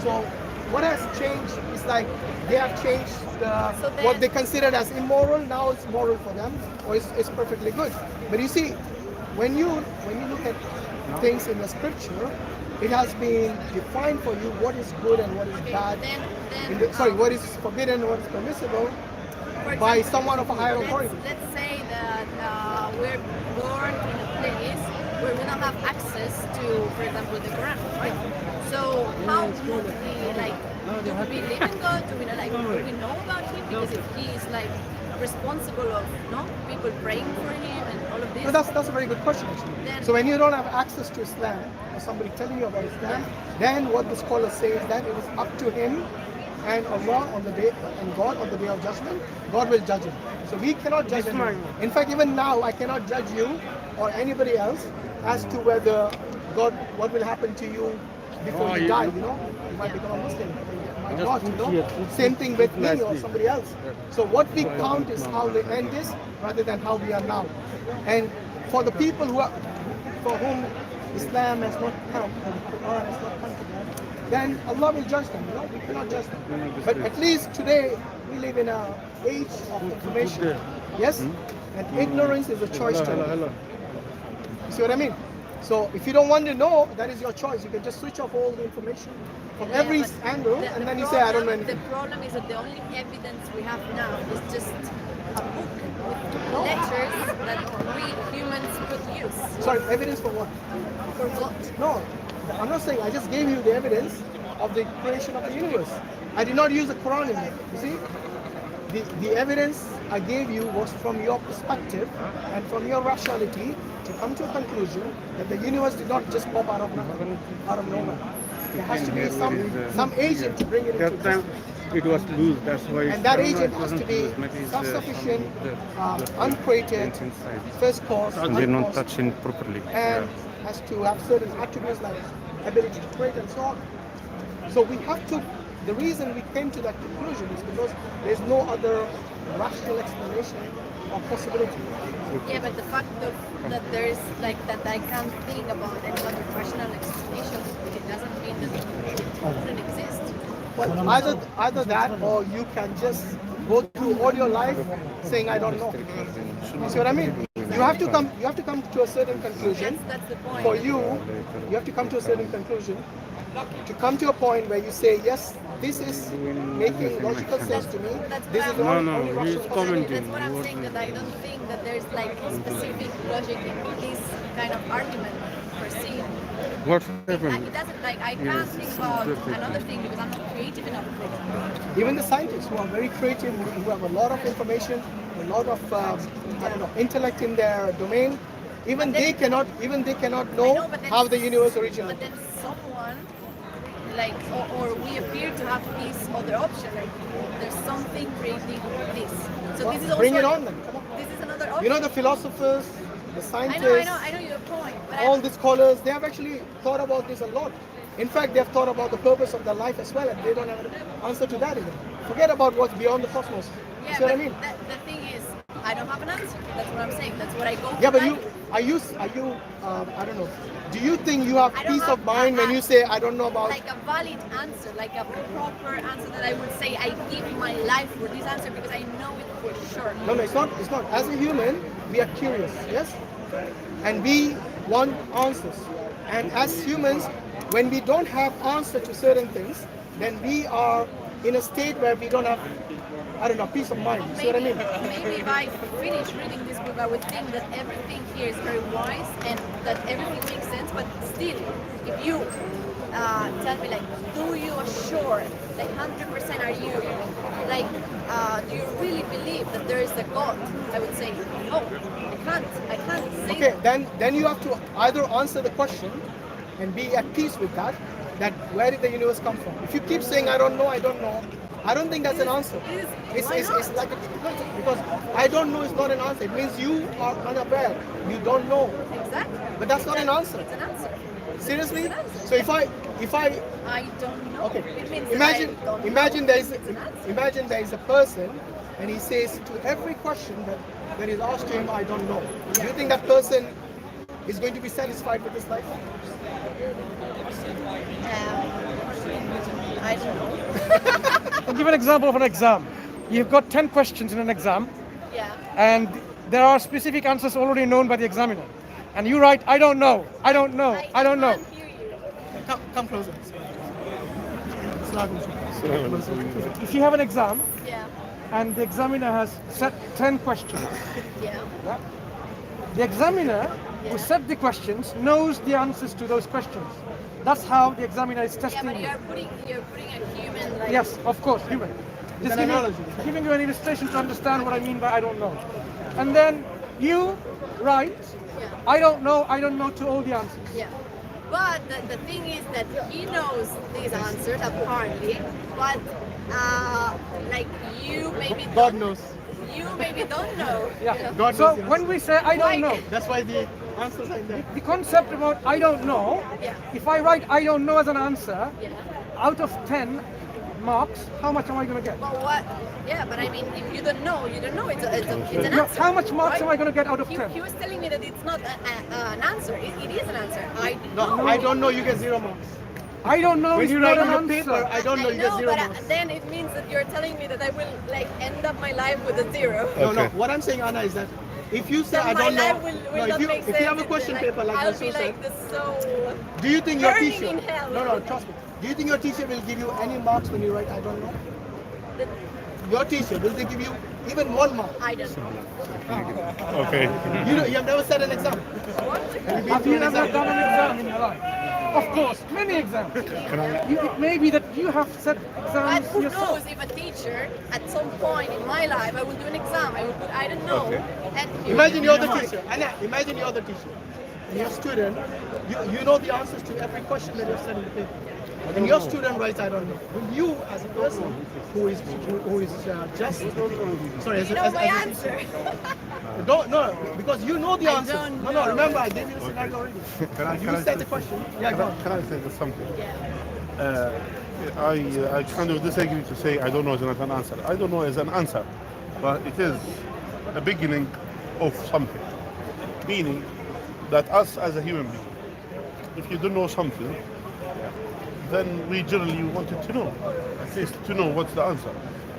So what has changed is like they have changed what they considered as immoral. Now it's moral for them, or it's perfectly good. But you see, when you look at things in the scripture, it has been defined for you what is good and what is bad. What is forbidden and what is permissible by someone of a higher authority. Let's say that we're born in a place where we don't have access to, for example, the Quran, right? So how would we like? Do we believe in God? Do we know, do we know about Him? Because if He is like responsible of people praying for Him and all of this. No, that's a very good question actually. So when you don't have access to Islam or somebody telling you about Islam, then what the scholar says that it is up to him and Allah on the day and God on the day of judgment. God will judge him. So we cannot judge him. In fact, even now I cannot judge you or anybody else as to whether God, what will happen to you before you die. You might become a Muslim. My God, same thing with me or somebody else. So what we count is how the end is rather than how we are now. And for the people for whom Islam has not come and Quran has not come to them, then Allah will judge them. We cannot judge them. But at least today we live in an age of information. Yes? And ignorance is a choice to make. You see what I mean? So if you don't want to know, that is your choice. You can just switch off all the information from every angle, and then you say, I don't know anything. The problem is that the only evidence we have now is just a book with letters that we humans could use. Sorry, evidence for what? For what? No, I'm not saying. I just gave you the evidence of the creation of the universe. I did not use the Quran in it. You see? The evidence I gave you was from your perspective and from your rationality to come to a conclusion that the universe did not just pop out of nowhere. There has to be some agent to bring it into existence. It was loose, that's why. And that agent has to be self-sufficient, uncreated, first cause, and they're not touching properly. And has to have certain attributes like ability to create and so on. So we have to. The reason we came to that conclusion is because there's no other rational explanation or possibility. Yeah, but the fact that there is like that I can't think about any other rational explanation, it doesn't mean that it doesn't exist. Well, either that, or you can just go through all your life saying I don't know. You see what I mean? You have to come to a certain conclusion. That's the point. For you have to come to a certain conclusion. To come to a point where you say, yes, this is making logical sense to me. This is the only rational commenting. That's what I'm saying, that I don't think that there's like specific logic in this kind of argument per se. What happened? It doesn't, like, I can't think about another thing because I'm not creative enough for it. Even the scientists who are very creative, who have a lot of information, a lot of intellect in their domain, even they cannot know how the universe originated. But then someone, like, or we appear to have this other option, like there's something creating this. So this is also, bring it on then. Come on. This is another option. You know, the philosophers, the scientists, I know your point. But all the scholars, they have actually thought about this a lot. In fact, they have thought about the purpose of their life as well, and they don't have an answer to that either. Forget about what's beyond the cosmos. Yeah, See what I but mean? the thing is, I don't have an answer. That's what I'm saying. That's what I go. Yeah, but are you? I don't know. Do you think you have peace of mind when you say I don't know about? Like a valid answer, like a proper answer that I would say I give my life for this answer because I know it for sure. No, it's not. It's not. As a human, we are curious, yes, and we want answers. And as humans, when we don't have answer to certain things, then we are in a state where we don't have, I don't know, peace of mind. You see what I mean? Maybe if I finish reading this book, I would think that everything here is very wise and that everything makes sense. But still, if you tell me, like, do you assure, like, 100% are you, like, do you really believe that there is a God? I would say, oh, I can't say. Okay, then you have to either answer the question and be at peace with that where did the universe come from? If you keep saying I don't know, I don't think that's an answer. It's like because I don't know is not an answer. It means you are unaware. You don't know. Exactly. But that's not an answer. It's an answer. Seriously? It's an answer. So if I I don't know. okay. It means Imagine there is a person and he says to every question that is asked to him, I don't know. Do you think that person is going to be satisfied with his life? I don't know. I'll give an example of an exam. You've got 10 questions in an exam, Yeah. and there are specific answers already known by the examiner. And you write, I don't know, I don't know, I don't know. can't hear you. Come closer. It's not If you have an exam Yeah. and the examiner has set 10 questions, Yeah. yeah, the examiner Yeah. who set the questions knows the answers to those questions. That's how the examiner is Yeah, testing but you. you're putting a human like. Yes, of course, human. Just an analogy. giving you an illustration to understand what I mean by I don't know. And then you write, Yeah. I don't know to all the answers. Yeah. But the thing is that he knows these answers apparently, but like you maybe God don't, knows. you maybe don't know. Yeah. you know? God So knows the when answer. we say I don't know, That's why the answers are in there. the concept about I don't know, Yeah. if I write I don't know as an answer, Yeah. out of 10 marks, how much am I going to get? But what? Yeah, but I mean, if you don't know, you don't know. It's an No, answer. how much marks right? am I going to get out of He 10? was telling me that it's not an answer. It is an answer. I No, know. I don't know, you get 0 marks. I don't know When is you not write an on the paper, answer. I don't know, I you get know, 0 but marks. then it means that you're telling me that I will like end up my life with a 0. No, Okay. what I'm saying, Anna, is that if you say Then I my don't know, life will no, not make if sense. you have a It's question like, paper like I'll Rasul be said, like this so. do you think your burning teacher? in hell. No, trust me. Do you think your teacher will give you any marks when you write I don't know? Your teacher, will they give you even 1 mark? I don't know. Okay. You have never said an exam. Have you ever done an exam in your life? Of course, many exams. It may be that you have set But exams who yourself. knows if a teacher at some point in my life I will do an exam. I will put I don't know. Okay. And Imagine you're the teacher. Anna, imagine you're the teacher. And your student, you know the answers to every question that you've said in the paper. And your student writes, I don't know. Will you, as a person who is just, sorry, you know my answer. don't, no, because you know the I answer. don't No, know. remember I gave you the scenario already. You said the question. Yeah, go on. Can I say something? Yeah. I kind of disagree to say I don't know is not an answer. I don't know is an answer, but it is a beginning of something. Meaning that us as a human being, if you don't know something, then we generally wanted to know, at least to know what's the answer.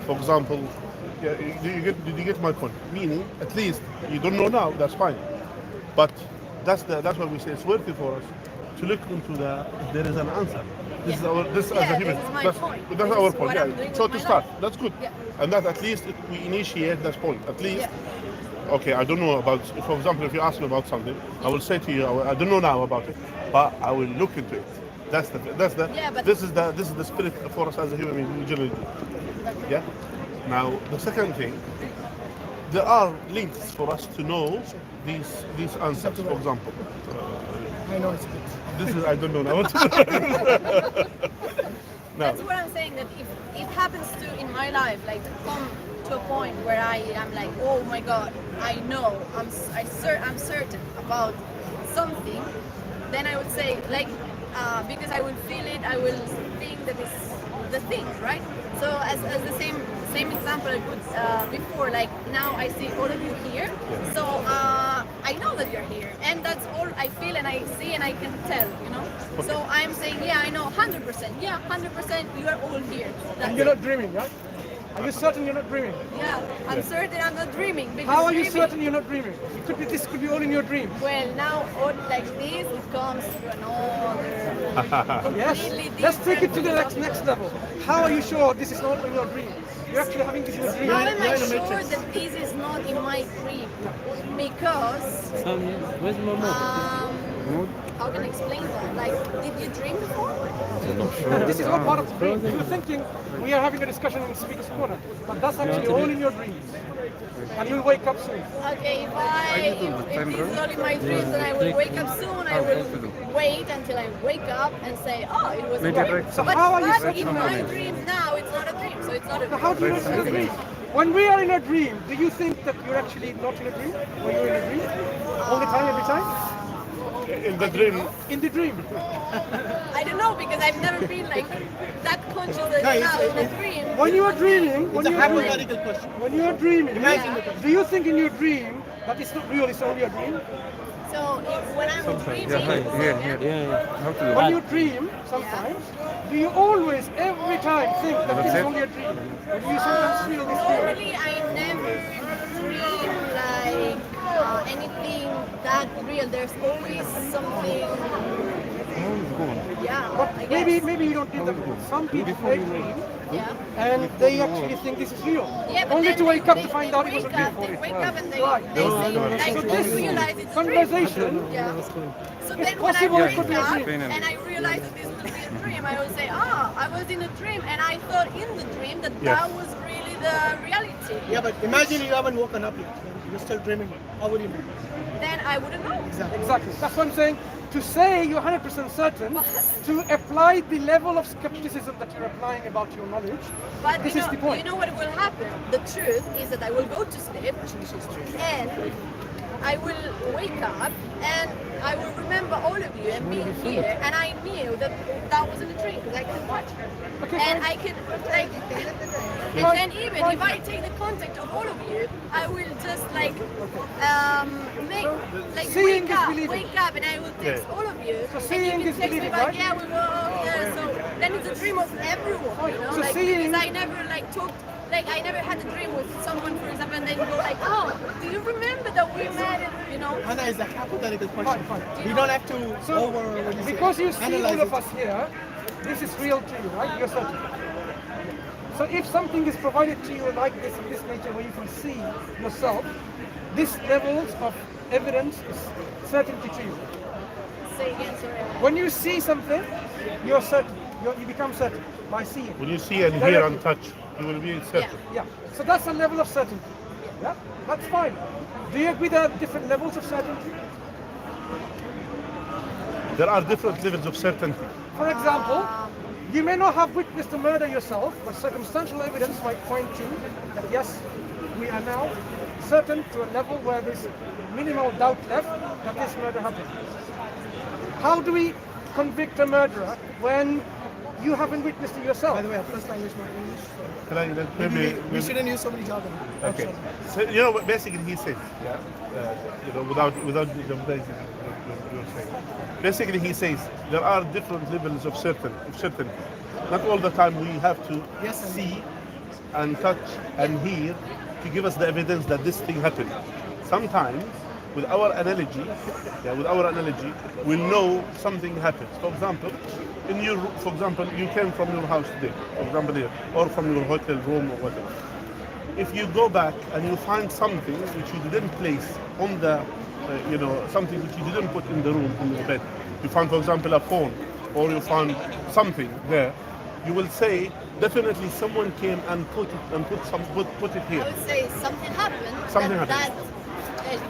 For example, yeah, did you get my point? Meaning, at least you don't know now, that's fine. But that's why we say it's worthy for us to look into if there is an answer. This is as a Yeah, human. this is my That's, point. that's This our is point. what I'm Yeah. doing So with to my start, life. that's good. Yeah. And that at least we initiate that point. At least, Yeah. okay, I don't know about. For example, if you ask me about something, I will say to you, I don't know now about it, but I will look into it. That's the. Yeah, but- this is the spirit for us as a human being. We generally do. Yeah. Now the second thing, there are links for us to know these answers. For example, I know it's good. this is I don't know now. Now, That's what I'm saying. That if it happens to in my life, like come to a point where I am like, oh my God, I know, I'm certain about something, then I would say like, because I will feel it, I will think that it's the thing, right? So as the same example I put before, like now I see all of you here, so I know that you're here, and that's all I feel and I see and I can tell, you know. So I'm saying, yeah, I know 100%, yeah, 100%, you are all here. That's And you're it. not dreaming, right? Are you certain you're not dreaming? Yeah, I'm certain I'm not dreaming. Because How are you dreaming- certain you're not dreaming? This could be all in your dreams. Well, now all like this, it comes to another. Yes. completely Let's take it to the different next level. How are you sure this is not in your dream? You're actually having this in your dream. How am I You're in a sure matrix. that this is not in my dream? Because Where's my mom? how can I explain that? Like, did you dream before? This is not part of the dream. You're thinking we are having a discussion in Speaker's Corner, but that's actually all in your dreams. And you'll wake up soon. Okay, if this is only my dreams, then I will wake up soon. I will wait until I wake up and say, oh, it was a dream. So But how are you but certain in about my it? dreams now, it's not a dream, so it's not a So how do you know it's in a dream? When we are in a dream, do you think that you're actually not in a dream? Or you're in a dream? All the time, every time? in the dream, In the dream. I don't know because I've never been like that conscious that now in a dream. When you are dreaming, It's a hypothetical question. when you are dreaming, Imagine the question. do you think in your dream that it's not real, it's only a dream? So when I'm dreaming, Yeah. When you dream, sometimes, do you always, every That's this is it? only a dream? Or do you sometimes feel this fear? Normally, I never dream like anything that real. There's always something. Yeah, I guess. Maybe you don't think that. Some people they dream Yeah. and they actually think this is real. Yeah, but Only then to wake up to they find out it was a wake dream. up, They wake up and they Right. say, like, So they this realize it's a conversation, dream. Yeah. So then when I possible it wake could be a up dream. and I realize that this would be a dream, I will say, I was in a dream and I thought in the dream that Yes. that was really the reality. Yeah, but imagine you haven't woken up yet. You're still dreaming. How would you know? Then I wouldn't know. Exactly. That's what I'm saying. To say you're 100% certain, to apply the level of skepticism that you're applying about your knowledge, But this you is know, the point. you know what will happen? The truth is that I will go to sleep and I will wake up and I will remember all of you and being here, and I knew that that wasn't a dream because I could watch it. Okay, And fine. I can like, and then even if I take the contact of all of you, I will just like make like Seeing is believing. wake up, and I will text all of you, So and seeing you is can text me believing, back, right? yeah, we were over there. So then it's a dream of everyone, you know, So like seeing- because I never like talked. Like I never had a dream with someone, for example, and then go like, oh, do you remember that we met? You know, Anna is a hypothetical question. Fine. You don't have to So, what do you say, because you see analyze all of it. us here, this is real to you, right? You're certain. So if something is provided to you like this in this nature where you can see yourself, this levels of evidence is certainty to you. say again, sorry. When you see something, you're certain. You become certain by seeing. When you see and hear and touch, you will be certain. Yeah. So that's a level of certainty. Yeah. That's fine. Do you agree there are different levels of certainty? There are different levels of certainty. For example, you may not have witnessed the murder yourself, but circumstantial evidence might point to that yes, we are now certain to a level where there's minimal doubt left that this murder happened. How do we convict a murderer when you haven't witnessed it yourself? By the way, our first language not English. Can I, We shouldn't use so many jargon. Okay. So you know what basically he says, yeah. You know, without jeopardizing your saying. Basically, he says there are different levels of certainty. Not all the time we have to Yes, see and touch and hear to give us the evidence that this thing happened. Sometimes, with our analogy, we'll know something happened. For example, you came from your house today, for example here, or from your hotel room or whatever. If you go back and you find something which you didn't place on the, something which you didn't put in the room, in the bed, you found, for example, a phone, or you found something there, you will say definitely someone came and put it I here. would say something happened. Something that, happened.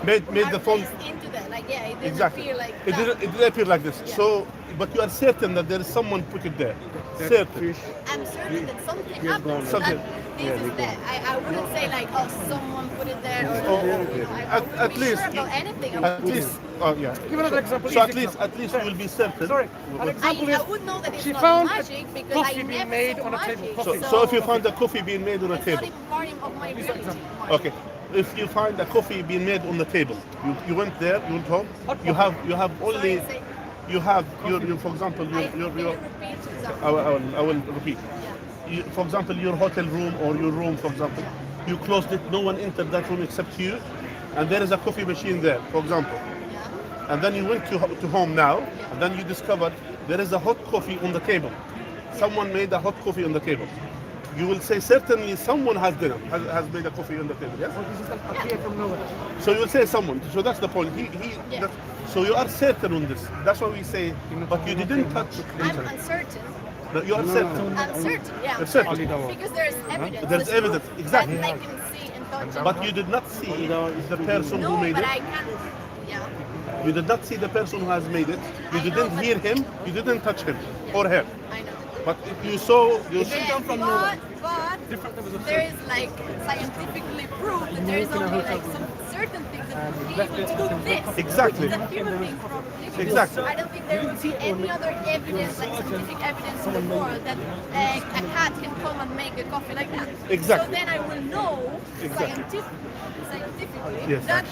That Made the phone placed into that. Like yeah, it didn't exactly. appear like It that. didn't appear like this. Yeah. So, but you are certain that there is someone put it there. Certain. I'm certain that something happened. Something. That this is there. I wouldn't say like, oh, someone put it there. Or, I wouldn't At be least, sure about anything. at least, oh yeah. Give another example. So easy at least you will be certain. Sorry. An example I is would know that it's she not found magic because I coffee being never made saw on a table. magic. Coffee. So if you find a coffee being made on a it's table, not even part of my reality. okay. If you find a coffee being made on the table, you went there, you went home, you have only, Sorry, say- you have your for example, Can you your repeat example? I will repeat. For example, your hotel room or your room, for example, you closed it, no one entered that room except you, and there is a coffee machine there, for example. Yeah. And then you went to home now, and then you discovered there is a hot coffee on the table. Someone made a hot coffee on the table. You will say certainly someone has made a coffee on the table, yes? This is appear from nowhere. So you will say someone. So that's the point. Yeah. So you are certain on this. That's why we say, but you didn't touch. I'm uncertain. You are certain. I'm certain, yeah. You're certain. Because there's evidence. There's evidence, exactly. That I can see and touch. But you did not see the person no, who made but it. I can. Yeah. You did not see the person who has made it. You I know, didn't but- hear him. You didn't touch him or her. I know. But if you saw, Yeah, but there is like scientifically proved that there is only like some certain things that would be able to do this. Exactly. It's a human being probably. Because Exactly. I don't think there would be any other evidence, like scientific evidence in the world that a cat can come and make a coffee like that. Exactly. So then I will know Exactly. scientifically Yes. that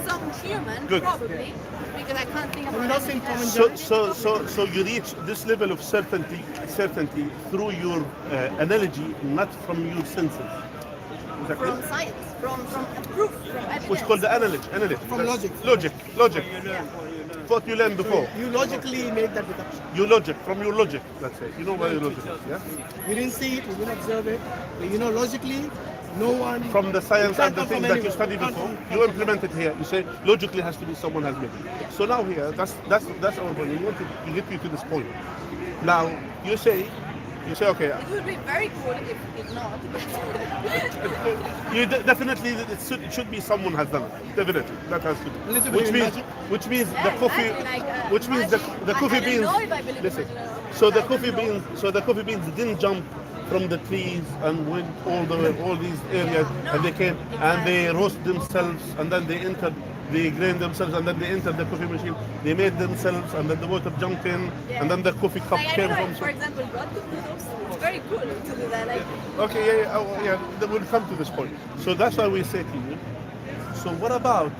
some human Good. probably, because I can't think of We're not saying common So you reach this level of certainty through your analogy, not from your senses. Is that from correct? science, from proof, from evidence. What's called the analogy. From That's logic. Logic. What you learned before. You logically make that deduction. Your logic, from your logic, let's say. You know what your logic is, yeah? We didn't see it, we didn't observe it, but you know logically, no one. From the science and the Can't come things from that you anywhere. studied Can't before, come- you implement it here. You say logically has to be someone has made it. So now here, that's our point. We want to get you to this point. Now you say okay. It would be very cool if it's not. Definitely it should be someone has done it. Definitely that has to Unless be. you believe in magic. Which means Yeah, the coffee, exactly, like, which means the magic. coffee I don't beans. know if I believe in Listen, magic. so the I don't coffee know. beans didn't jump from the trees and went all these areas, Yeah, and no, they came and they roast themselves, and then they entered. They grind themselves, and then they entered the coffee machine. They made themselves, and then the water jumped in, Yeah. and then the coffee cup Like, I came don't know, from. if, for example, God could do those. It's very cool to do that. Like, Okay, yeah. Then we'll come to this point. So that's why we say to you. So what about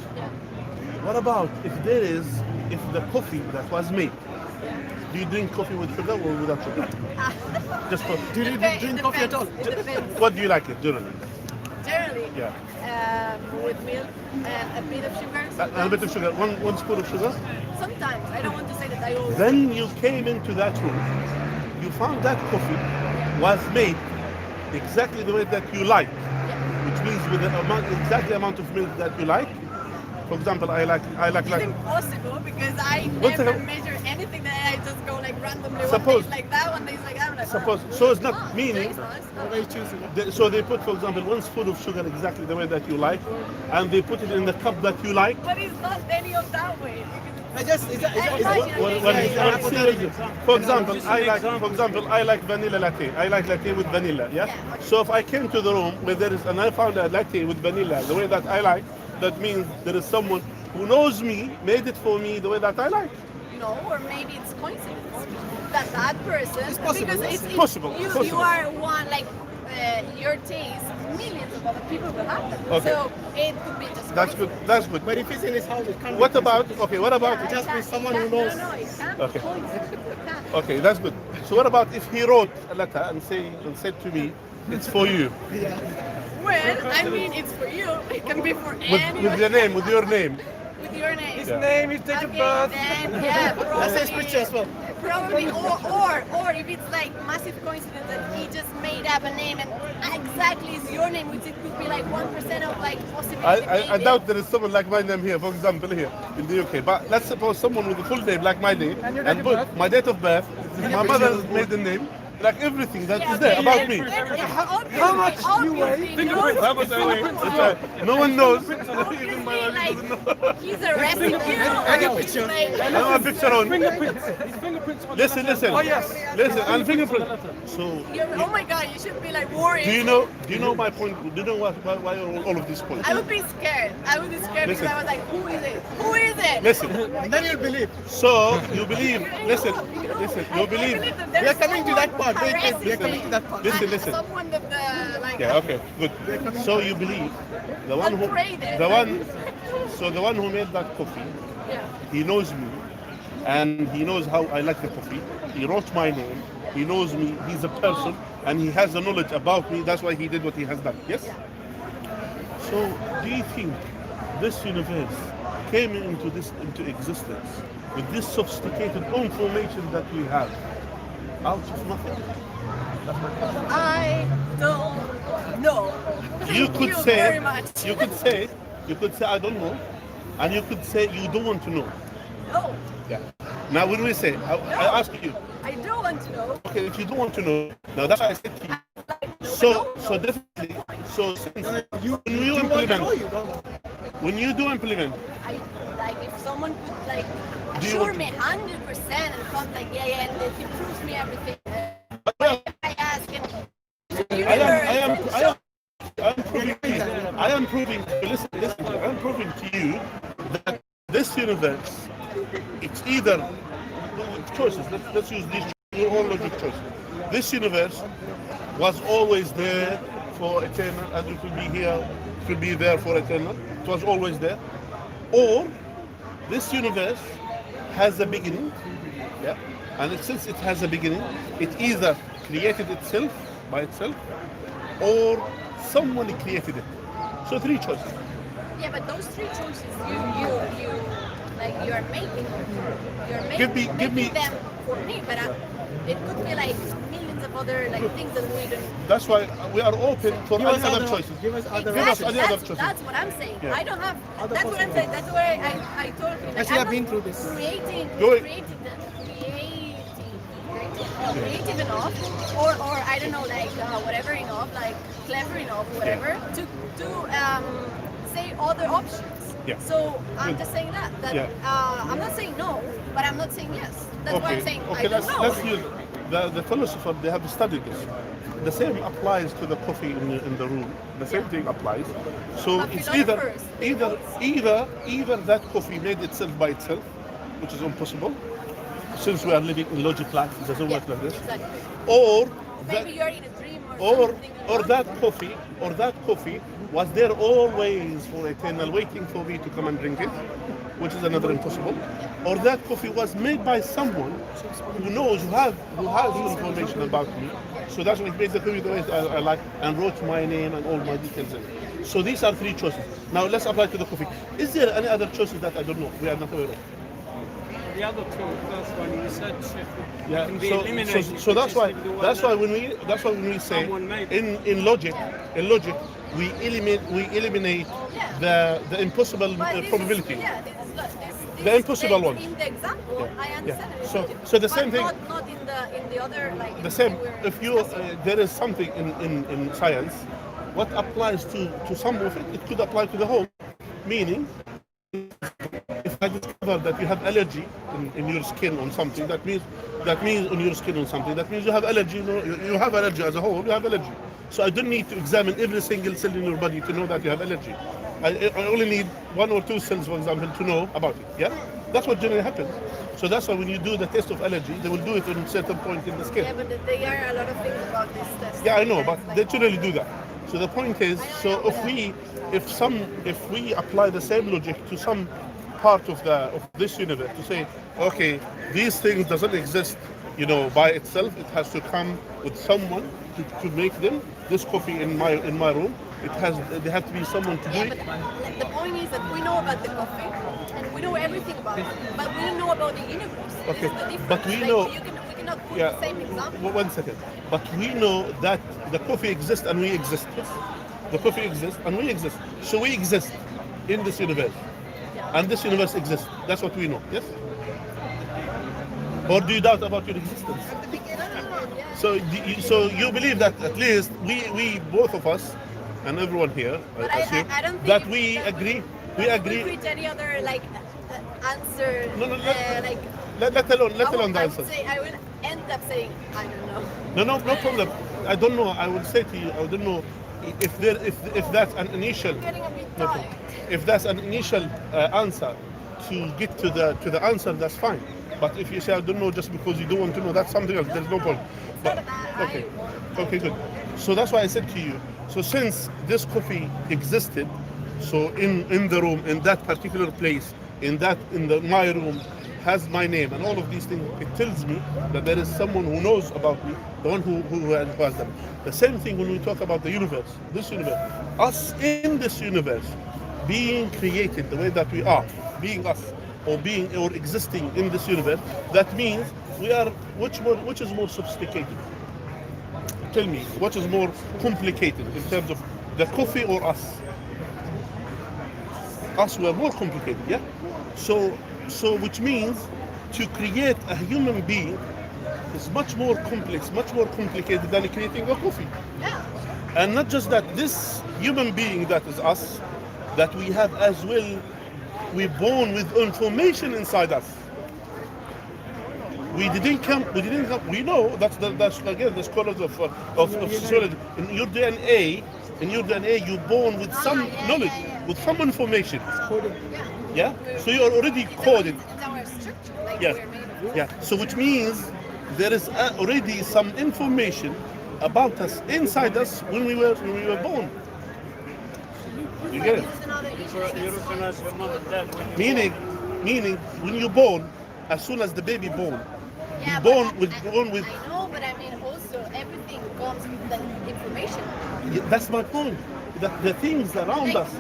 if the coffee that was made? Do you drink coffee with sugar or without sugar? Just for, Do you it drink coffee at all? depends, It depends. what do you like it generally? Generally, Yeah. with milk and a bit of sugar. A bit of sugar, one spoon of sugar. Sometimes. I don't want to say that I always. Then you came into that room. You found that coffee was made exactly the way that you like, which means with the exactly amount of milk that you like. For example, I like It's impossible because I What the never hell? measure anything that I just go like randomly. Suppose- One day like that, one day like that. I'm like, Suppose oh, so it's not oh, meaning. it's nice. Very choosy. So they put, for example, one spoon of sugar exactly the way that you like, and they put it in the cup that you like. But it's not any of that way. I just, is that hypothetical? For example, I like vanilla latte. I like latte with vanilla. Yeah. So if I came to the room where and I found a latte with vanilla the way that I like, that means there is someone who knows me, made it for me the way that I like. No, or maybe it's coincidence that person. It's possible, Because yes. it's Possible, You possible. are one like your taste. Millions of other people will have that. Okay. So it could be just. That's good. That's good. But if it's in his house, it can't What be about What about It has to be someone who knows. No, it can't. Okay. It can't. Okay, that's good. So what about if he wrote a letter and said to me, it's for you, Well, I mean, it's for you. It can be for with anyone. your name, with your name. With your name. His name, his date of birth. Then, yeah, That's his probably. picture as well. Probably, or if it's like massive coincidence that he just made up a name and exactly is your name, which it could be like 1% of like possibility. I doubt there is someone like my name here, for example, here in the UK. But let's suppose someone with a full name like my name, And your date of put birth? my date of birth, my mother's maiden name, like everything that is there about me. How much you weigh? Fingerprints. How much I weigh? It's right. No one knows. Even my wife doesn't know. He's arresting you. I get picture. I have a picture on. Fingerprints. His fingerprints on the Listen. letter. Oh yes. Listen, and fingerprint. So, Oh my God, you should be like worried. do you know my point? Do you know why all of this point? I would be scared. I would be scared Listen. because I was like, who is it? Who is it? Listen. And then you'll believe. So you believe? Listen. You believe? We are coming to that part. Wait, we are coming to that part. Listen. Someone that like. Yeah. Okay. Good. So you believe the one who the one who made that coffee? Yeah. He knows me, and he knows how I like the coffee. He wrote my name. He knows me. He's a person, and he has the knowledge about me. That's why he did what he has done. Yes. So, do you think this universe came into existence with this sophisticated information that we have out of nothing? I don't know. You Thank could you say, very much. you could say, I don't know, and you could say you don't want to know. No, Yeah. Now, when we say, I ask you, I don't want to know. okay, if you don't want to know, now that's why I said to you. So definitely, since when you do implement, I like if someone could like Do you assure want me 100% and come like and he proves me everything. I ask him. I am proving to you. Listen. I am proving to universe, it's either choices. Let's use these all logic choices. This universe was always there for eternal, and it will be here, it will be there for eternal. It was always there. Or this universe has a beginning, yeah, and since it has a beginning, it either created itself by itself, or someone created it. So three choices. Yeah, but those three choices you like you're making Give me. them for me, but it could be like millions of other like things that we don't. That's why we are open for Give us other other- choices. give us other Give us options. any other choices. That's what I'm saying. Yeah. I don't have. Other That's what I'm saying. That's why I told you. Like, Actually, I'm I've been not through this. Creative enough, or I don't know, like whatever enough, like clever enough, whatever, to say other options. Yeah. So I'm Good. just saying that Yeah. I'm not saying no, but I'm not saying yes. That's why I'm saying I Okay, don't know. let's use the philosopher. They have studied this. The same applies to the coffee in the room. The same thing applies. So But it's philosophers, they either that coffee made itself by itself, which is impossible, since we are living in logic life, it doesn't work like this. Exactly. Or Maybe you're in a dream or something. or that coffee was there always for eternal, waiting for me to come and drink it, which is another impossible. Or that coffee was made by someone who knows, who has information about me. So that's what made the coffee the way I like, and wrote my name and all my details in it. So these are three choices. Now let's apply to the coffee. Is there any other choices that I don't know? We are not aware of. The other two, first one you said, Yeah, can be eliminated. so that's which why is the one when we say someone made. in logic we eliminate the impossible But this is- probability. this The impossible like, ones. In the example, I understand. Yeah. it. So the But same thing. Not in the other like. The same. we're If you discussing. there is something in science, what applies to some of it, it could apply to the whole. Meaning, if I discover that you have allergy in your skin on something, that means on your skin on something, that means you have allergy. You have allergy as a whole. You have allergy. So I don't need to examine every single cell in your body to know that you have allergy. I only need one or two cells, for example, to know about it. Yeah, that's what generally happens. So that's why when you do the test of allergy, they will do it at a certain point in the skin. Yeah, but there are a lot of things about this test. Yeah, I know, but It's like- they generally do that. So the point is, so if we apply the same logic to some part of this universe, to say, okay, these things doesn't exist, by itself. It has to come with someone to make them. This coffee in my room, there have to be someone to do Yeah, it. but the point is that we know about the coffee and we know everything about it, but we don't know about the universe. Okay, This is the difference. but we Like, know. we cannot put Yeah. the same example. 1 second. But we know that the coffee exists and we exist. Yes? The coffee exists and we exist. So we exist in this universe. And this universe exists. That's what we know. Yes? Or do you doubt about your existence? Yeah. So you believe that at least we both of us and everyone here, But I assume, I don't think that we agree. We We agree. reach any other like answer. No, like let alone the I answers. would say I will end up saying I don't know. No problem. I don't know. I will say to you, I don't know if that's an initial. I'm getting a bit No, tired. if that's an initial answer to get to the answer, that's fine. But if you say I don't know just because you don't want to know, that's something else. There's no point. But okay, good. So that's why I said to you. So since this coffee existed, so in the room, in that particular place, my room has my name and all of these things, it tells me that there is someone who knows about me, the one who has them. The same thing when we talk about the universe, this universe, us in this universe, being created the way that we are, being us, or existing in this universe, that means we are which is more sophisticated? Tell me, what is more complicated in terms of the coffee or us? Us were more complicated, yeah? So which means to create a human being is much more complex, much more complicated than creating a coffee. Yeah. And not just that, this human being that is us, that we have as well, we're born with information inside us. We didn't come. We know that's again the scholars of sociology. In your DNA, you're born with some knowledge, with some information. Yeah. So you're already coded. It's our structure, like Yeah. we're made of. Yeah. So which means there is already some information about us inside us when we were born. You get it? This is another issue. You recognize your mom and dad when you Meaning, when you're born, as soon as the baby born, Yeah, born but with I know, but I mean also everything comes with the information. that's my point. That the things around us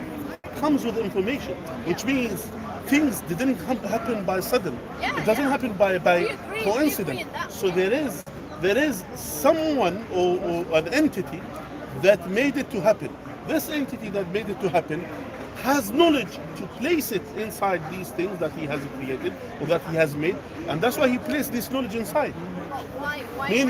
comes with information, which means things didn't happen by sudden. Yeah, It doesn't yeah. happen by We agree coincidence. in that. So there is someone or an entity that made it to happen. This entity that made it to happen has knowledge to place it inside these things that he has created or that he has made, and that's why he placed this knowledge inside. Why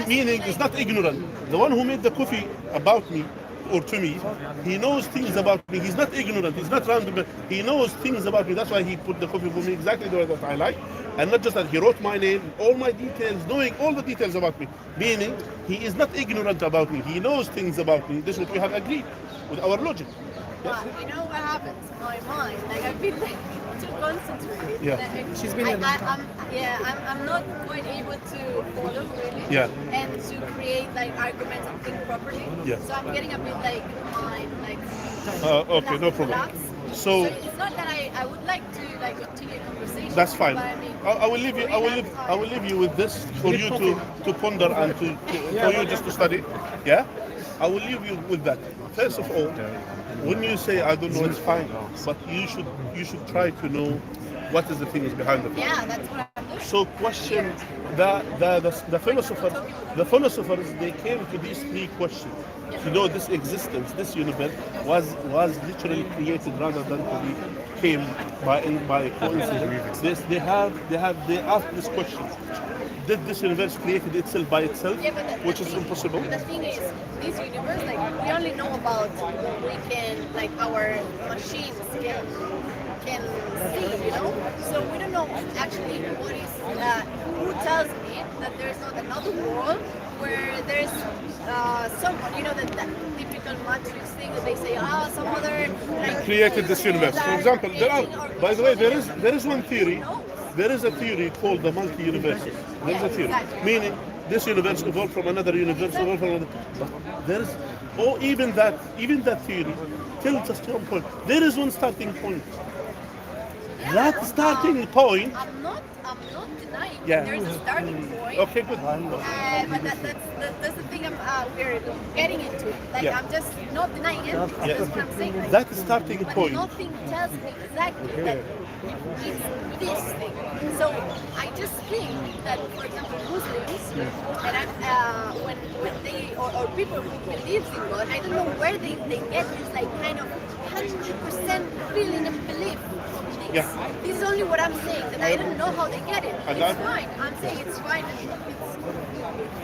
Meaning, it's not ignorant. The one who made the coffee about me or to me, he knows things about me. He's not ignorant. He's not random. He knows things about me. That's why he put the coffee for me exactly the way that I like. And not just that, he wrote my name, all my details, knowing all the details about me. Meaning, he is not ignorant about me. He knows things about me. This is what we have agreed with our logic. But you know what happens? My mind, like I've been like too concentrated. Yeah. Like, She's been in that. I'm not quite able to follow really. Yeah. And to create like arguments and think properly. Yeah. So I'm getting a bit like mind like. Okay, no problem. relaxed. So it's not that I would like to like continue conversation. that's fine. But I mean, I will leave you. I will leave you with this for you to ponder and for you just to study. Yeah. I will leave you with that. First of all, when you say I don't know, it's fine, but you should try to know what is the things behind the yeah, that's what I'm doing. So question the philosophers they came to these three questions. You know, this existence, this universe was literally created rather than to be came by coincidence. They asked this question. Did this universe created itself by itself? Yeah, but Which is impossible. The thing is, this universe, like, we only know about what we can, like, our machines can see, you know? So we don't know actually what is, who tells me that there's not another world where there's someone, you know, that typical matrix thing that they say, some other, like, Created this universe. For example, by the way, there is one theory. No. There is a theory called the multi-universes. There is a theory, meaning this universe evolved from another universe, evolved from another. But there is, even that theory tells us to one point. There is one starting point. That starting point. I'm not denying Yeah. there's a starting point. Okay, good. But that's the thing we're getting into. Like, Yeah. I'm just not denying it. Yeah. That's what I'm saying. Like, That starting but point. nothing tells me exactly that it's this thing. So I just think that, for example, Muslims, and when they or people who believe in God, I don't know where they get this like kind of 100% feeling and belief. Yeah. This is only what I'm saying, that I don't know how they get it. And It's I'm- fine. I'm saying it's fine.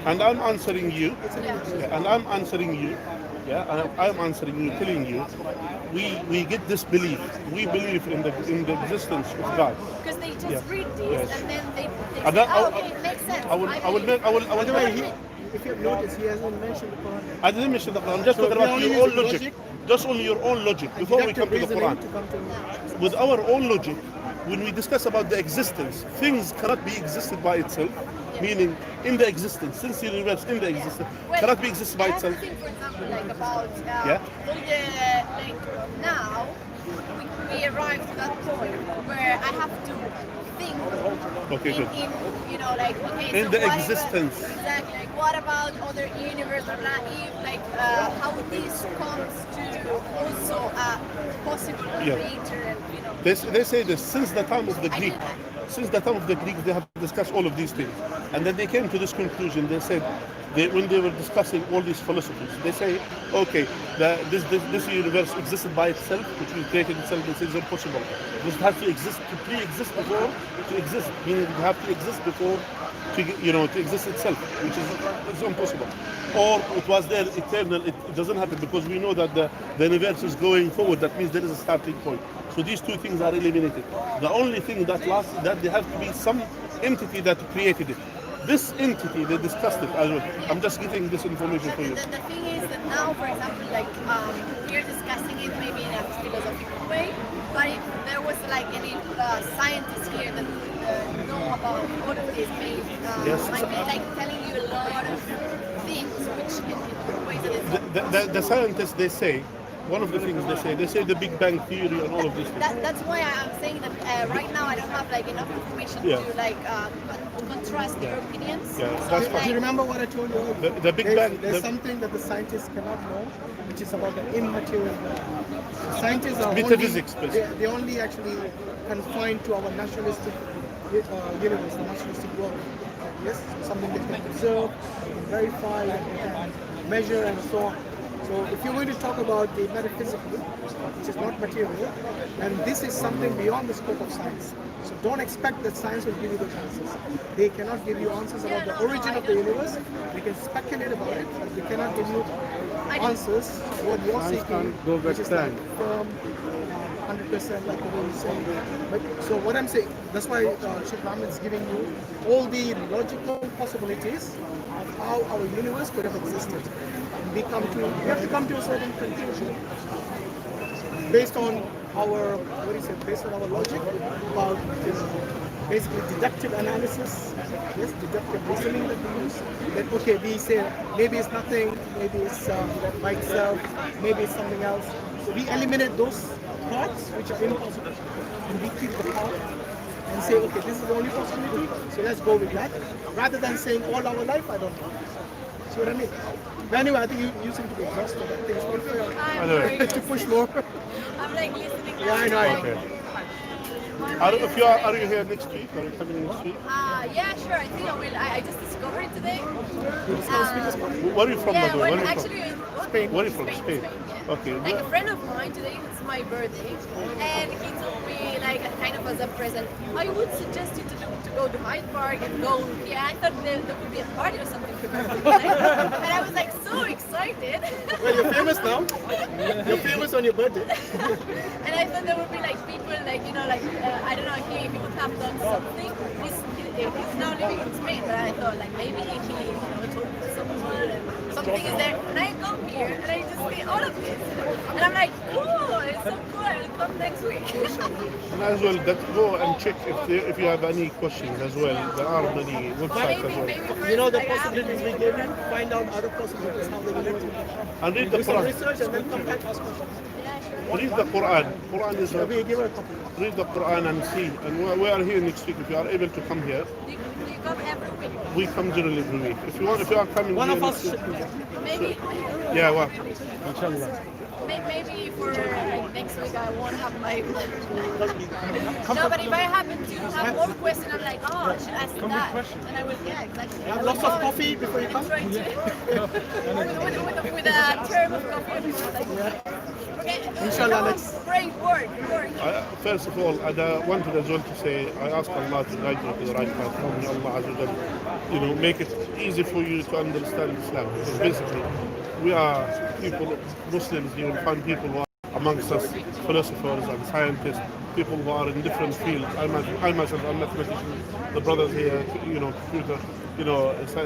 And I'm answering you. Yeah. And I'm answering you. Yeah, and I'm answering you, telling you, we get this belief. We believe in the existence of God. Because they just Yeah. read this Yes. and then they And say, that- oh, okay, it makes sense. I will By the way, if you've noticed, he hasn't mentioned the Quran. I didn't mention the Quran. I'm just So talking we are about only your own using logic. logic? Just only your own logic before we come to the Deductive Quran. reasoning to come to With our own logic, when we discuss about the existence, things cannot be existed by itself, meaning in the existence, since the universe in the existence, cannot be existed by I have to itself. think, for example, like about Yeah. all the like now we arrived to that point where I have to think Okay, in, good. in you know like okay In so the what existence. exactly like what about other universe blah, blah, if like how this comes to also a possible Yeah. creator and you know They say this since the time of the I Greek. didn't- Since the time of the Greeks, they have discussed all of these things. And then they came to this conclusion. They said, when they were discussing all these philosophies, they say, okay, this universe existed by itself, which was created itself, this is impossible. This has to exist, to pre-exist before to exist, meaning it have to exist before to exist itself, which is it's impossible. Or it was there eternal, it doesn't happen because we know that the universe is going forward, that means there is a starting point. So these two things are eliminated. The only thing that lasts, that there has to be some entity that created it. this entity, they discussed it as well. I'm just getting this information for you. The thing is that now, for example, like we're discussing it maybe in a philosophical way, but if there was like any scientists here that know about all of this, might be like telling you a lot of things, which in ways that is The scientists, they say, one of the things they say the Big Bang Theory and all of these things. that's why I'm saying that right now I don't have like enough information to like contrast their opinions. Yeah, So that's I'm fine. Do you remember what I told you earlier? The Big Bang. There's something that the scientists cannot know, which is about the immaterial world. The scientists are Metaphysics, only, basically. they're only actually confined to our naturalistic universe, the naturalistic world. Yes, something that can observe, they can verify, they can measure, and so on. So if you're going to talk about the metaphysical, which is not material, then this is something beyond the scope of science. So don't expect that science will give you those answers. They cannot give you answers about the origin of the universe. They can speculate about it, but they cannot give you answers what you're seeking, which is like firm, 100% like the way you say. But so what I'm saying, that's why Sheikh Ahmed is giving you all the logical possibilities of how our universe could have existed. We have to come to a certain conclusion based on our based on our logic about basically deductive analysis, yes, deductive reasoning that we use. That okay, we say maybe it's nothing, maybe it's by itself, maybe it's something else. So we eliminate those thoughts which are impossible, and we keep the thought and say, okay, this is the only possibility, so let's go with that, rather than saying all our life, I don't know. See what I mean? But anyway, I think you seem to be exhausted. I think it's not fair to push more. I'm like listening. Yeah, I know. Okay. Are you here next week? Are you coming next week? Yeah, sure. I think I will. I just discovered it today. Where are you from, by Yeah, the way? well, Where are you actually, from? Spain. Where are you from? Spain, Spain. yeah. Okay. Like a friend of mine today, it's my birthday, and he told me like kind of as a present, I would suggest you to go to Hyde Park and go. Yeah, I thought there would be a party or something for my birthday, and I was like so excited. Well, you're famous now. You're famous on your birthday. And I thought there would be like people like like I don't know he would have done something. He's now living in Spain, but I thought like maybe he told someone and something is there. And I come here and I just see all of this, and I'm like, cool, it's so cool. I'll come next week. And as well, go and check if you have any questions as well. There are many websites as well. You know the possibilities we gave you. Find out other possibilities how they relate to each other. And read the Do some Quran. research and then come back ask questions. Read the Quran. Quran is We give her a copy. read the Quran and see. And we are here next week. If you are able to come here, Do you come every week? we come generally every week. If you are coming One here of us next should week, be there. Maybe. yeah, well, Maybe for like next week I won't have my. No, but if I happen to have more questions, I'm like, oh, I should ask that, and I will. Yeah, exactly. Have lots of coffee before you come. Trying to with a term of coffee. Like, okay. Inshallah, No, let's- great work. first of all, I wanted as well to say, I ask Allah to guide you to the right path. May Allah Azza wa Jalla, make it easy for you to understand Islam. Because basically, we are people, Muslims, you will find people who are amongst us, philosophers and scientists, people who are in different fields. I myself, I'm mathematician, the brothers here, computer,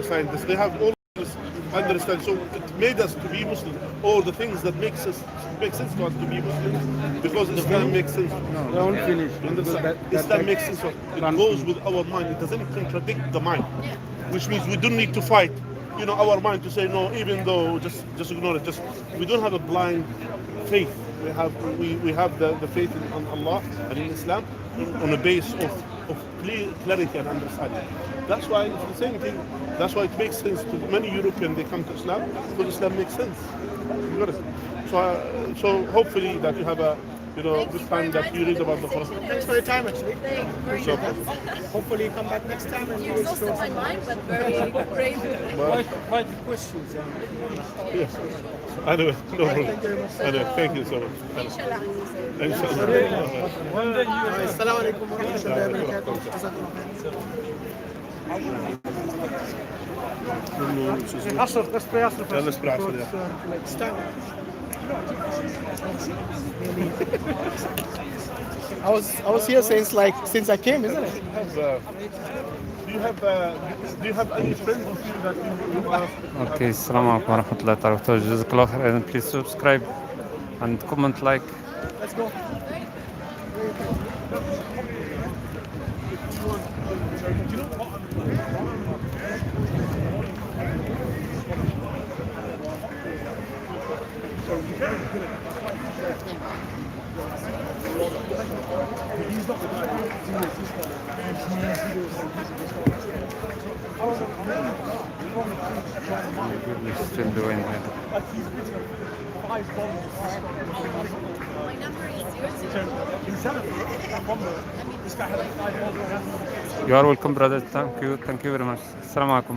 scientists, they have all this understand. So it made us to be Muslim, all the things that make sense to us to be Muslims, because Islam makes sense. Don't finish. You understand? Islam makes sense. It goes with our mind. It doesn't contradict the mind, which means we don't need to fight. Our mind to say no, even though just ignore it. We don't have a blind faith. We have the faith in Allah and in Islam on a base of clarity and understanding. That's why it's the same thing. That's why it makes sense to many Europeans. They come to Islam because Islam makes sense. You got it? So hopefully that you have a good time that you read about the Quran. Thanks for your time, actually. Very So, Hopefully you come back next time and You we'll exhausted explore my some. mind, but very great. Quite questions. yes. Anyway, no problem. Thank you very much. Anyway, thank you so much. Inshallah. Inshallah. One day you Assalamu alaikum wa rahmatullahi wa barakatuh. Jazak Allah Khair. Asr, let's play Asr first. Yeah, let's play Asr, Because, yeah. It's time. I was here since I came, isn't it? Do do you have any friends with you that you are? Okay, assalamu alaikum wa rahmatullahi wa barakatuh. Jazak Allah Khair, and please subscribe and comment, like. Let's go. We're still doing it. My number is 0. You are welcome, brother. Thank you very much. Assalamu alaikum.